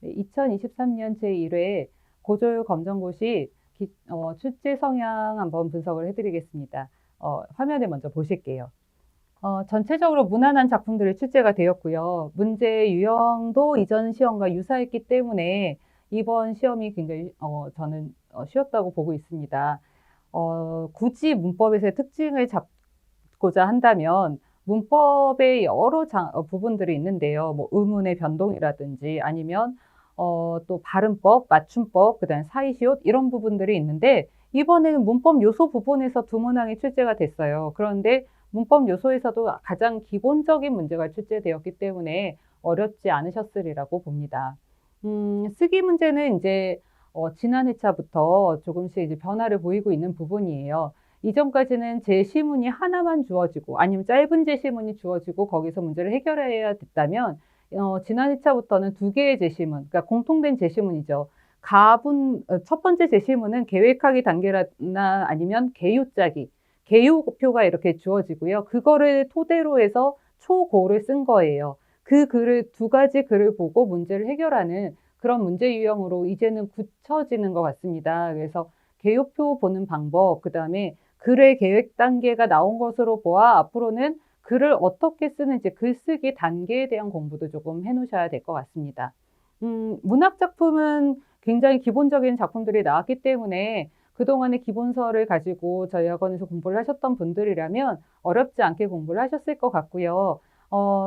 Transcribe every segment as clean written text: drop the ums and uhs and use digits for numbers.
2023년 제1회 고졸 검정고시 출제 성향 한번 분석을 해드리겠습니다. 화면에 먼저 보실게요. 전체적으로 무난한 작품들이 출제가 되었고요. 문제 유형도 이전 시험과 유사했기 때문에 이번 시험이 굉장히 저는 쉬웠다고 보고 있습니다. 굳이 문법에서의 특징을 잡고자 한다면 문법의 여러 부분들이 있는데요. 뭐 의문의 변동이라든지 아니면 또 발음법, 맞춤법, 그다음 사이시옷 이런 부분들이 있는데 이번에는 문법 요소 부분에서 두 문항이 출제가 됐어요. 그런데 문법 요소에서도 가장 기본적인 문제가 출제되었기 때문에 어렵지 않으셨으리라고 봅니다. 쓰기 문제는 이제 지난 회차부터 조금씩 이제 변화를 보이고 있는 부분이에요. 이전까지는 제시문이 하나만 주어지고 아니면 짧은 제시문이 주어지고 거기서 문제를 해결해야 됐다면 지난 회차부터는 두 개의 제시문, 그러니까 공통된 제시문이죠. 첫 번째 제시문은 계획하기 단계나 아니면 개요짜기, 개요표가 이렇게 주어지고요. 그거를 토대로 해서 초고를 쓴 거예요. 그 글을 두 가지 글을 보고 문제를 해결하는 그런 문제 유형으로 이제는 굳혀지는 것 같습니다. 그래서 개요표 보는 방법, 그 다음에 글의 계획 단계가 나온 것으로 보아 앞으로는 글을 어떻게 쓰는지 글쓰기 단계에 대한 공부도 조금 해놓으셔야 될 것 같습니다. 문학 작품은 굉장히 기본적인 작품들이 나왔기 때문에 그동안의 기본서를 가지고 저희 학원에서 공부를 하셨던 분들이라면 어렵지 않게 공부를 하셨을 것 같고요.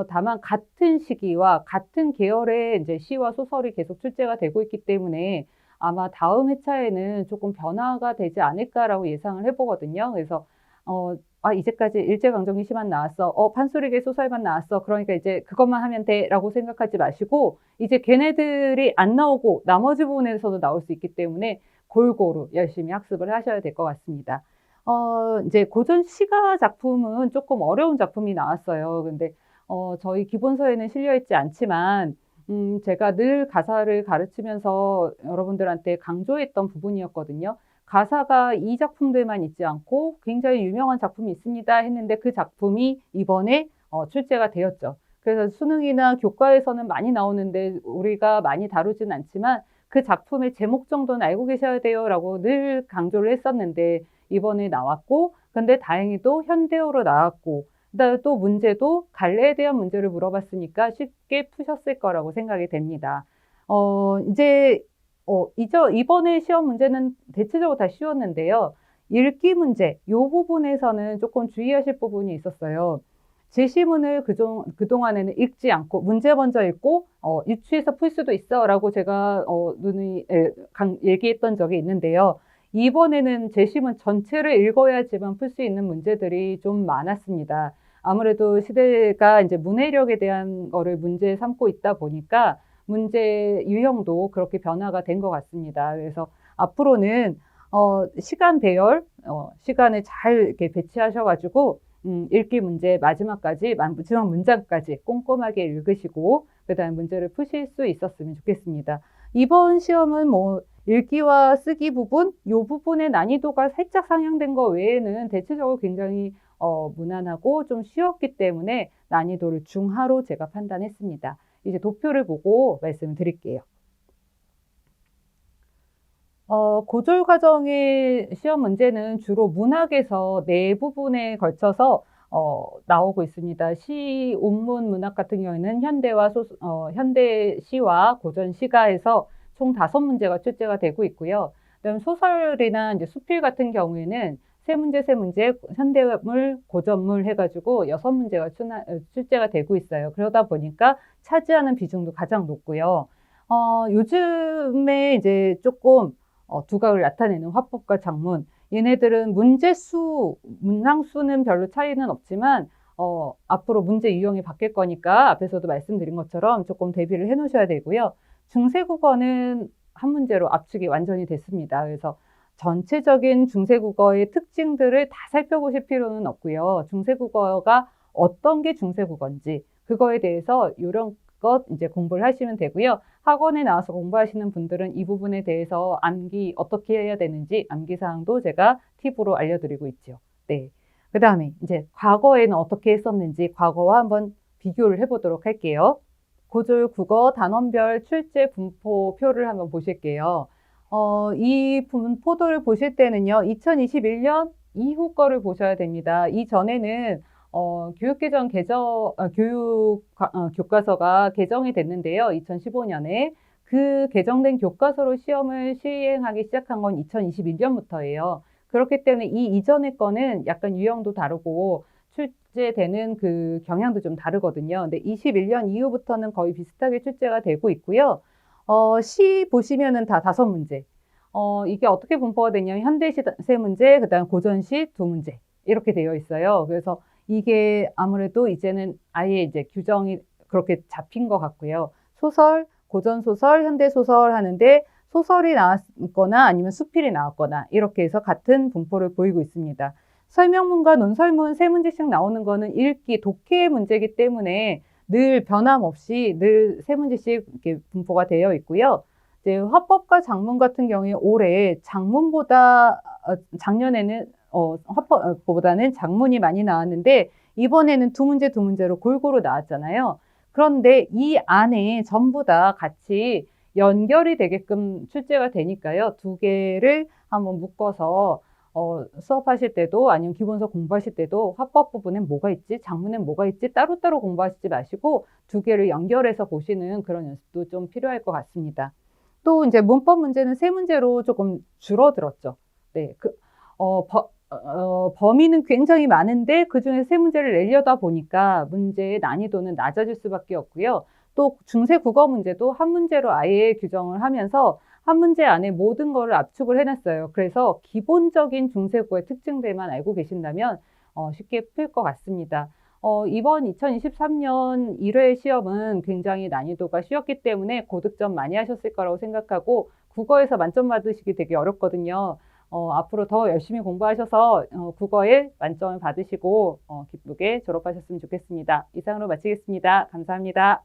다만 같은 시기와 같은 계열의 이제 시와 소설이 계속 출제가 되고 있기 때문에 아마 다음 회차에는 조금 변화가 되지 않을까라고 예상을 해보거든요. 그래서 이제까지 일제강점기 시만 나왔어. 판소리계 소설만 나왔어. 그러니까 이제 그것만 하면 돼라고 생각하지 마시고 이제 걔네들이 안 나오고 나머지 부분에서도 나올 수 있기 때문에 골고루 열심히 학습을 하셔야 될 것 같습니다. 이제 고전 시가 작품은 조금 어려운 작품이 나왔어요. 근데 저희 기본서에는 실려있지 않지만 제가 늘 가사를 가르치면서 여러분들한테 강조했던 부분이었거든요. 가사가 이 작품들만 있지 않고 굉장히 유명한 작품이 있습니다 했는데 그 작품이 이번에 출제가 되었죠. 그래서 수능이나 교과에서는 많이 나오는데 우리가 많이 다루진 않지만 그 작품의 제목 정도는 알고 계셔야 돼요 라고 늘 강조를 했었는데 이번에 나왔고 근데 다행히도 현대어로 나왔고 그다음에 또 문제도 갈래에 대한 문제를 물어봤으니까 쉽게 푸셨을 거라고 생각이 됩니다. 이제 이번에 시험 문제는 대체적으로 다 쉬웠는데요. 읽기 문제, 이 부분에서는 조금 주의하실 부분이 있었어요. 제시문을 그동안에는 읽지 않고 문제 먼저 읽고 유추해서 풀 수도 있어 라고 제가 얘기했던 적이 있는데요. 이번에는 제시문 전체를 읽어야지만 풀 수 있는 문제들이 좀 많았습니다. 아무래도 시대가 이제 문해력에 대한 거를 문제 삼고 있다 보니까 문제 유형도 그렇게 변화가 된 것 같습니다. 그래서 앞으로는 시간 배열, 시간을 잘 이렇게 배치하셔가지고 읽기 문제 마지막 문장까지 꼼꼼하게 읽으시고 그다음 문제를 푸실 수 있었으면 좋겠습니다. 이번 시험은 뭐 읽기와 쓰기 부분, 이 부분의 난이도가 살짝 상향된 거 외에는 대체적으로 굉장히 무난하고 좀 쉬웠기 때문에 난이도를 중하로 제가 판단했습니다. 이제 도표를 보고 말씀을 드릴게요. 고졸 과정의 시험 문제는 주로 문학에서 네 부분에 걸쳐서 나오고 있습니다. 시, 온문, 문학 같은 경우에는 현대 시와 고전 시가에서 총 5문제가 출제가 되고 있고요. 그다음 소설이나 이제 수필 같은 경우에는 세 문제, 현대물, 고전물 해가지고 6문제가 출제가 되고 있어요. 그러다 보니까 차지하는 비중도 가장 높고요. 요즘에 이제 조금 두각을 나타내는 화법과 작문. 얘네들은 문항수는 별로 차이는 없지만, 앞으로 문제 유형이 바뀔 거니까 앞에서도 말씀드린 것처럼 조금 대비를 해 놓으셔야 되고요. 중세국어는 한 문제로 압축이 완전히 됐습니다. 그래서 전체적인 중세국어의 특징들을 다 살펴보실 필요는 없고요. 중세국어가 어떤 게 중세국어인지, 그거에 대해서 이런 것 이제 공부를 하시면 되고요. 학원에 나와서 공부하시는 분들은 이 부분에 대해서 암기 어떻게 해야 되는지 암기 사항도 제가 팁으로 알려드리고 있죠. 네. 그 다음에 이제 과거에는 어떻게 했었는지 과거와 한번 비교를 해보도록 할게요. 고졸 국어 단원별 출제 분포표를 한번 보실게요. 이 분포도를 보실 때는요, 2021년 이후 거를 보셔야 됩니다. 이전에는 교육개정 교과서가 개정이 됐는데요. 2015년에 그 개정된 교과서로 시험을 시행하기 시작한 건 2021년부터예요. 그렇기 때문에 이 이전의 거는 약간 유형도 다르고 출제되는 그 경향도 좀 다르거든요. 근데 21년 이후부터는 거의 비슷하게 출제가 되고 있고요. 시 보시면은 다 5문제. 이게 어떻게 분포가 되냐면 현대시 3문제, 그다음 고전시 2문제 이렇게 되어 있어요. 그래서 이게 아무래도 이제는 아예 이제 규정이 그렇게 잡힌 것 같고요. 소설, 고전소설, 현대소설 하는데 소설이 나왔거나 아니면 수필이 나왔거나 이렇게 해서 같은 분포를 보이고 있습니다. 설명문과 논설문 3문제씩 나오는 거는 읽기, 독해의 문제이기 때문에 늘 변함없이 늘 3문제씩 이렇게 분포가 되어 있고요. 이제 화법과 작문 같은 경우에 올해 작문보다 작년에는 화법보다는 작문이 많이 나왔는데 이번에는 2문제 2문제로 골고루 나왔잖아요. 그런데 이 안에 전부 다 같이 연결이 되게끔 출제가 되니까요. 2개를 한번 묶어서 수업하실 때도 아니면 기본서 공부하실 때도 화법 부분엔 뭐가 있지, 작문엔 뭐가 있지 따로따로 공부하시지 마시고 2개를 연결해서 보시는 그런 연습도 좀 필요할 것 같습니다. 또 이제 문법 문제는 3문제로 조금 줄어들었죠. 네, 범위는 굉장히 많은데 그중에 3문제를 내려다 보니까 문제의 난이도는 낮아질 수밖에 없고요. 또 중세 국어 문제도 한 문제로 아예 규정을 하면서 한 문제 안에 모든 거를 압축을 해놨어요. 그래서 기본적인 중세 국어의 특징들만 알고 계신다면 쉽게 풀 것 같습니다. 이번 2023년 1회 시험은 굉장히 난이도가 쉬웠기 때문에 고득점 많이 하셨을 거라고 생각하고 국어에서 만점 받으시기 되게 어렵거든요. 앞으로 더 열심히 공부하셔서 국어에 만점을 받으시고 기쁘게 졸업하셨으면 좋겠습니다. 이상으로 마치겠습니다. 감사합니다.